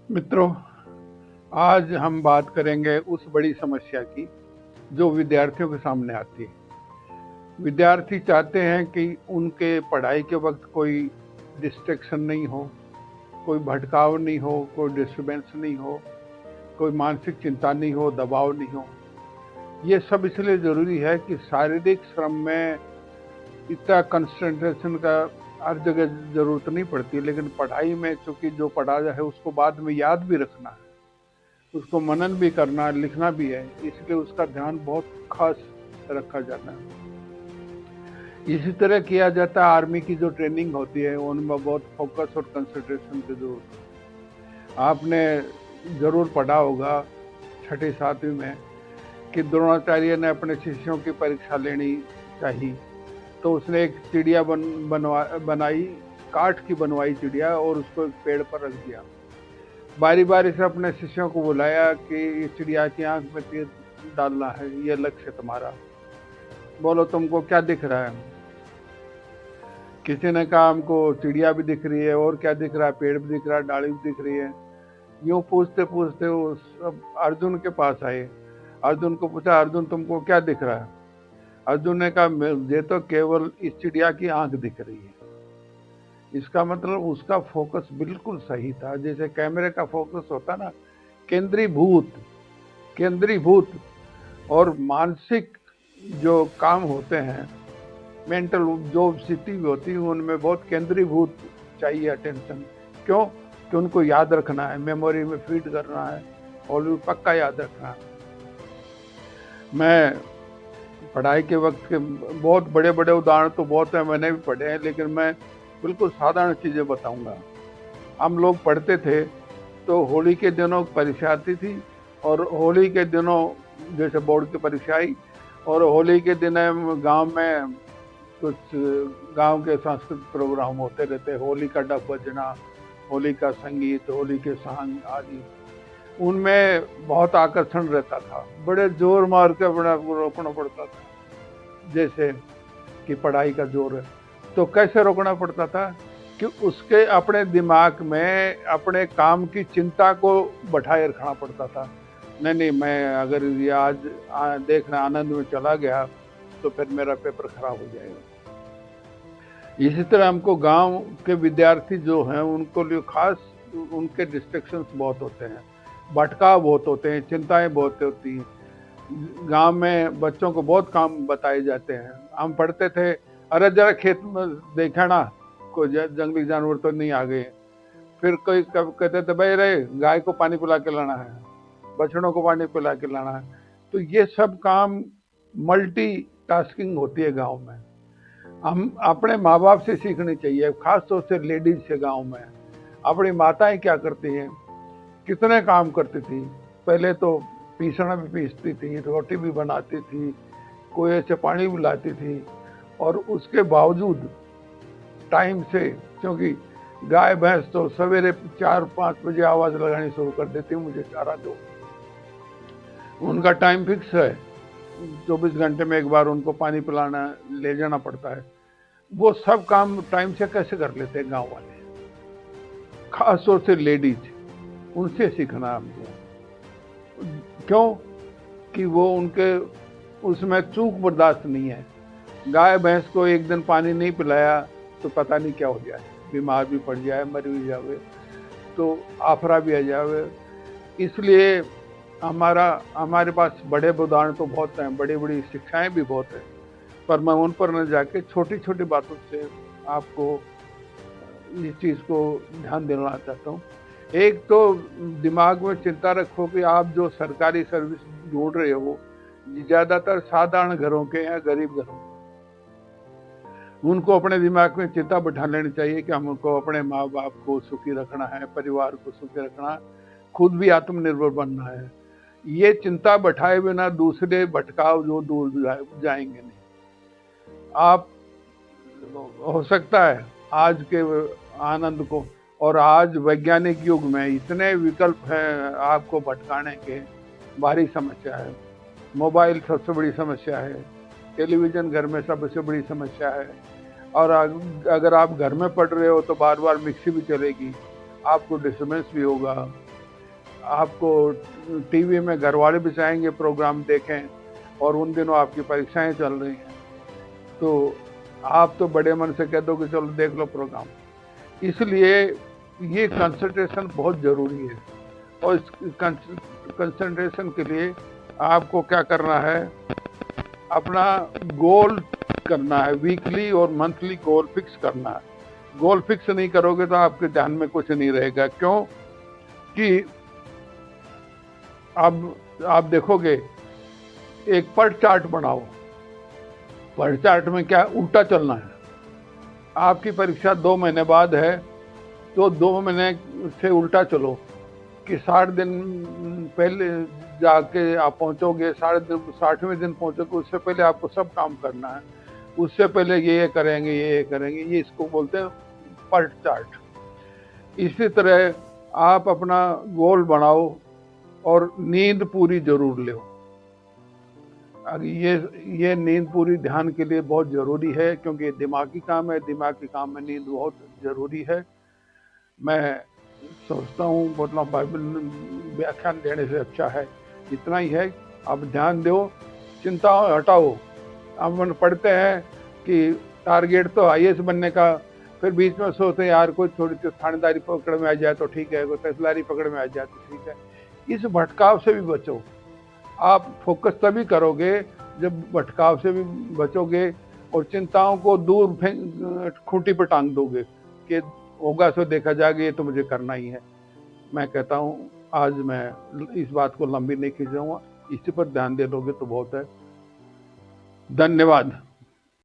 मित्रों, आज हम बात करेंगे उस बड़ी समस्या की जो विद्यार्थियों के सामने आती है। विद्यार्थी चाहते हैं कि उनके पढ़ाई के वक्त कोई डिस्ट्रैक्शन नहीं हो, कोई भटकाव नहीं हो, कोई डिस्टर्बेंस नहीं हो, कोई मानसिक चिंता नहीं हो, दबाव नहीं हो। ये सब इसलिए ज़रूरी है कि शारीरिक श्रम में इतना कंसंट्रेशन का हर जगह ज़रूरत नहीं पड़ती, लेकिन पढ़ाई में चूँकि जो पढ़ा है उसको बाद में याद भी रखना है, उसको मनन भी करना है, लिखना भी है, इसलिए उसका ध्यान बहुत खास रखा जाता है। इसी तरह किया जाता है। आर्मी की जो ट्रेनिंग होती है उनमें बहुत फोकस और कंसंट्रेशन की जरूरत है। आपने जरूर पढ़ा होगा छठी सातवीं में कि द्रोणाचार्य ने अपने शिष्यों की परीक्षा लेनी चाहिए, तो उसने एक चिड़िया बनाई, काठ की बनवाई चिड़िया, और उसको एक पेड़ पर रख दिया। बारी बारी से अपने शिष्यों को बुलाया कि इस चिड़िया की आंख में तीर डालना है, ये लक्ष्य तुम्हारा, बोलो तुमको क्या दिख रहा है। किसी ने कहा हमको चिड़िया भी दिख रही है, और क्या दिख रहा है, पेड़ भी दिख रहा है, डाली भी दिख रही है। यूं पूछते पूछते वो सब अर्जुन के पास आए। अर्जुन को पूछा, अर्जुन तुमको क्या दिख रहा है। अर्जुन ने कहा मुझे तो केवल इस चिड़िया की आंख दिख रही है। इसका मतलब उसका फोकस बिल्कुल सही था। जैसे कैमरे का फोकस होता ना, केंद्रीभूत केंद्रीभूत। और मानसिक जो काम होते हैं, मेंटल जो स्थिति भी होती है, उनमें बहुत केंद्रीभूत चाहिए अटेंशन। क्यों? कि उनको याद रखना है, मेमोरी में फीड करना है, और पक्का याद रखना है। मैं पढ़ाई के वक्त के बहुत बड़े बड़े उदाहरण तो बहुत हैं, मैंने भी पढ़े हैं, लेकिन मैं बिल्कुल साधारण चीज़ें बताऊंगा। हम लोग पढ़ते थे तो होली के दिनों परीक्षा आती थी, और होली के दिनों जैसे बोर्ड की परीक्षा आई, और होली के दिन गांव में कुछ गांव के सांस्कृतिक प्रोग्राम होते रहते, होली का डफ बजना, होली का संगीत, होली के सांग आदि। उनमें बहुत आकर्षण रहता था, बड़े जोर मार के बड़ा रोकना पड़ता था। जैसे कि पढ़ाई का जोर है, तो कैसे रोकना पड़ता था कि उसके अपने दिमाग में अपने काम की चिंता को बैठाए रखना पड़ता था। नहीं, मैं अगर ये आज देखना आनंद में चला गया तो फिर मेरा पेपर खराब हो जाएगा। इसी तरह हमको गांव के विद्यार्थी जो हैं उनको लिए खास, उनके डिस्ट्रैक्शंस बहुत होते हैं, भटकाव बहुत होते हैं, चिंताएं बहुत होती हैं। गांव में बच्चों को बहुत काम बताए जाते हैं। हम पढ़ते थे, अरे जरा खेत में देखा ना, कोई जंगली जानवर तो नहीं आ गए। फिर कोई कहते थे भाई रे गाय को पानी पिला के लाना है, बछड़ों को पानी पिला के लाना है। तो ये सब काम मल्टी टास्किंग होती है गांव में। हम अपने माँ बाप से सीखनी चाहिए, खास तौर से लेडीज से। गांव में अपनी माताएं क्या करती हैं, कितने काम करती थी। पहले तो पीसना भी पीसती थी, रोटी भी बनाती थी, कुएं से पानी भी लाती थी, और उसके बावजूद टाइम से, क्योंकि गाय भैंस तो सवेरे 4-5 बजे आवाज लगानी शुरू कर देती, मुझे चारा दो। उनका टाइम फिक्स है, 24 घंटे में एक बार उनको पानी पिलाना, ले जाना पड़ता है। वो सब काम टाइम से कैसे कर लेते हैं गांव वाले, खास तौर से लेडीज। उनसे सीखना हमको। क्यों? कि वो उनके उसमें चूक बर्दाश्त नहीं है। गाय भैंस को एक दिन पानी नहीं पिलाया तो पता नहीं क्या हो जाए, बीमार भी पड़ जाए, मर भी जावे, तो आफरा भी आ जावे। इसलिए हमारे पास बड़े उदाहरण तो बहुत हैं, बड़ी बड़ी शिक्षाएं भी बहुत हैं, पर मैं उन पर न जाके छोटी छोटी बातों से आपको इस चीज़ को ध्यान दिलाना चाहता हूँ। एक तो दिमाग में चिंता रखो कि आप जो सरकारी सर्विस ढूंढ रहे हो ज़्यादातर साधारण घरों के हैं, गरीब घरों। उनको अपने दिमाग में चिंता बैठा लेनी चाहिए कि हमको अपने माँ बाप को सुखी रखना है, परिवार को सुखी रखना है, खुद भी आत्मनिर्भर बनना है। ये चिंता बैठाए बिना दूसरे भटकाव जो दूर जाएंगे नहीं। आप, हो सकता है आज के आनंद को, और आज वैज्ञानिक युग में इतने विकल्प हैं आपको भटकाने के, भारी समस्या है। मोबाइल सबसे बड़ी समस्या है, टेलीविज़न घर में सबसे बड़ी समस्या है, और अगर आप घर में पढ़ रहे हो तो बार बार मिक्सी भी चलेगी, आपको डिस्टर्बेंस भी होगा, आपको टीवी में घर वाले भी चाहेंगे प्रोग्राम देखें, और उन दिनों आपकी परीक्षाएं चल रही हैं, तो आप तो बड़े मन से कह दो कि चलो देख लो प्रोग्राम। इसलिए ये कंसंट्रेशन बहुत ज़रूरी है, और इस कंसंट्रेशन के लिए आपको क्या करना है, अपना गोल करना है, वीकली और मंथली गोल फिक्स करना है। गोल फिक्स नहीं करोगे तो आपके ध्यान में कुछ नहीं रहेगा। क्यों कि अब आप देखोगे, एक पर्ट चार्ट बनाओ। पर्ट चार्ट में क्या उल्टा चलना है। आपकी परीक्षा 2 महीने बाद है, तो 2 महीने से उल्टा चलो कि 60 दिन पहले जाके आप पहुंचोगे, 60वें दिन पहुंचोगे, उससे पहले आपको सब काम करना है। उससे पहले ये करेंगे, ये करेंगे, ये इसको बोलते हैं पर्ट चार्ट। इसी तरह आप अपना गोल बनाओ और नींद पूरी जरूर लो। ये नींद पूरी ध्यान के लिए बहुत ज़रूरी है, क्योंकि ये दिमागी काम है। दिमागी काम में नींद बहुत ज़रूरी है। मैं सोचता हूँ मतलब बाइबल व्याख्यान देने से अच्छा है। इतना ही है, अब ध्यान दो, चिंता हटाओ। हम पढ़ते हैं कि टारगेट तो आईएएस बनने का, फिर बीच में सोचते हैं यार कोई थोड़ी सी थानेदारी पकड़ में आ जाए तो ठीक है, कोई तहसीलदारी पकड़ में आ जाए तो ठीक है। इस भटकाव से भी बचो। आप फोकस तभी करोगे जब भटकाव से भी बचोगे और चिंताओं को दूर खूंटी पर टांग दोगे कि होगा सो देखा जाएगा, ये तो मुझे करना ही है। मैं कहता हूँ आज मैं इस बात को लंबी नहीं खींचाऊंगा, इसी पर ध्यान दे दोगे तो बहुत है। धन्यवाद।